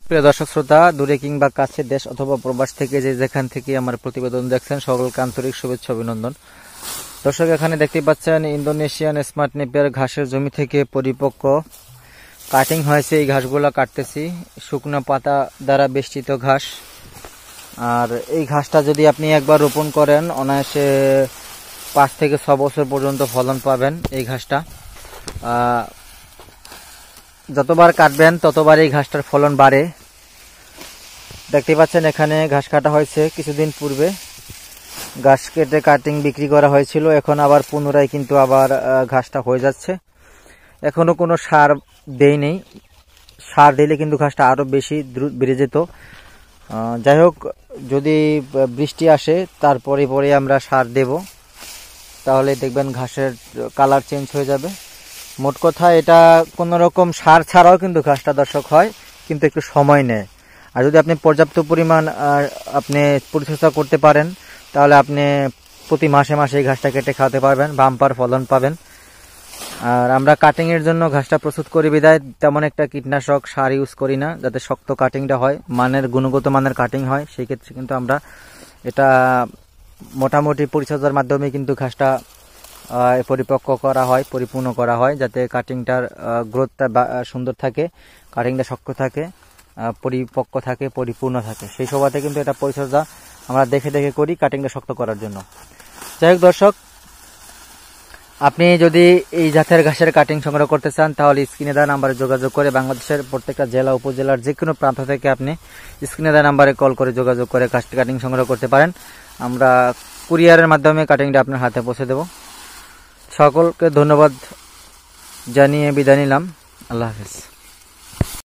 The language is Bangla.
প্রিয় দর্শক শ্রোতা, দূরে কিংবা কাছে, দেশ অথবা প্রবাস থেকে যে যেখান থেকে আমার প্রতিবেদন দেখছেন, সকলকে আন্তরিক শুভেচ্ছা অভিনন্দন। দর্শক, এখানে দেখতে পাচ্ছেন ইন্দোনেশিয়ান স্মার্ট নেপিয়ার ঘাসের জমি থেকে পরিপক্ক কাটিং হয়েছে। এই ঘাসগুলো কাটতেছি, শুকনো পাতা দ্বারা বেষ্টিত ঘাস। আর এই ঘাসটা যদি আপনি একবার রোপণ করেন, অনায়াসে 5 থেকে 6 বছর পর্যন্ত ফলন পাবেন। এই ঘাসটা যতবার কাটবেন ততবার এই ঘাসটার ফলন বাড়ে। দেখতে পাচ্ছেন এখানে ঘাস কাটা হয়েছে কিছুদিন পূর্বে, ঘাস কেটে কাটিং বিক্রি করা হয়েছিল। এখন আবার পুনরায় কিন্তু আবার ঘাসটা হয়ে যাচ্ছে। এখনো কোনো সার দেই নেই, সার দিলে কিন্তু ঘাসটা আরো বেশি দ্রুত বেড়ে যেত। যাই হোক, যদি বৃষ্টি আসে তারপরে পরে আমরা সার দেব, তাহলে দেখবেন ঘাসের কালার চেঞ্জ হয়ে যাবে। মোট কথা, এটা কোনো রকম সার ছাড়াও কিন্তু ঘাসটা দর্শক হয়, কিন্তু একটু সময় নেয়। আর যদি আপনি পর্যাপ্ত পরিমাণ আপনি পরিচর্যা করতে পারেন, তাহলে আপনি প্রতি মাসে মাসে এই ঘাসটা কেটে খাওয়াতে পারবেন, বাম্পার ফলন পাবেন। আর আমরা কাটিং এর জন্য ঘাসটা প্রস্তুত করি বিদায় তেমন একটা কীটনাশক সার ইউজ করি না, যাতে শক্ত কাটিংটা হয়, গুণগত মানের কাটিং হয়। সেই ক্ষেত্রে কিন্তু আমরা এটা মোটামুটি পরিচর্যার মাধ্যমে কিন্তু ঘাসটা পরিপক্ক করা হয়, পরিপূর্ণ করা হয়, যাতে কাটিংটার গ্রোথটা সুন্দর থাকে, কাটিংটা শক্ত থাকে, পরিপক্ক থাকে, পরিপূর্ণ থাকে। সেই সুবাদে কিন্তু এটা পরিচর্যা আমরা দেখে দেখে করি কাটিংটা শক্ত করার জন্য। যাই হোক দর্শক, আপনি যদি এই জাতের ঘাসের কাটিং সংগ্রহ করতে চান, তাহলে স্ক্রিনে দেওয়া নাম্বারে যোগাযোগ করে বাংলাদেশের প্রত্যেকটা জেলা উপজেলার যে কোনো প্রান্ত থেকে আপনি স্ক্রিনে দেওয়া নাম্বারে কল করে যোগাযোগ করে কাটিং সংগ্রহ করতে পারেন। আমরা কুরিয়ারের মাধ্যমে কাটিংটা আপনার হাতে পৌঁছে দেব। সকলকে ধন্যবাদ জানিয়ে বিদায় নিলাম। আল্লাহ হাফেজ।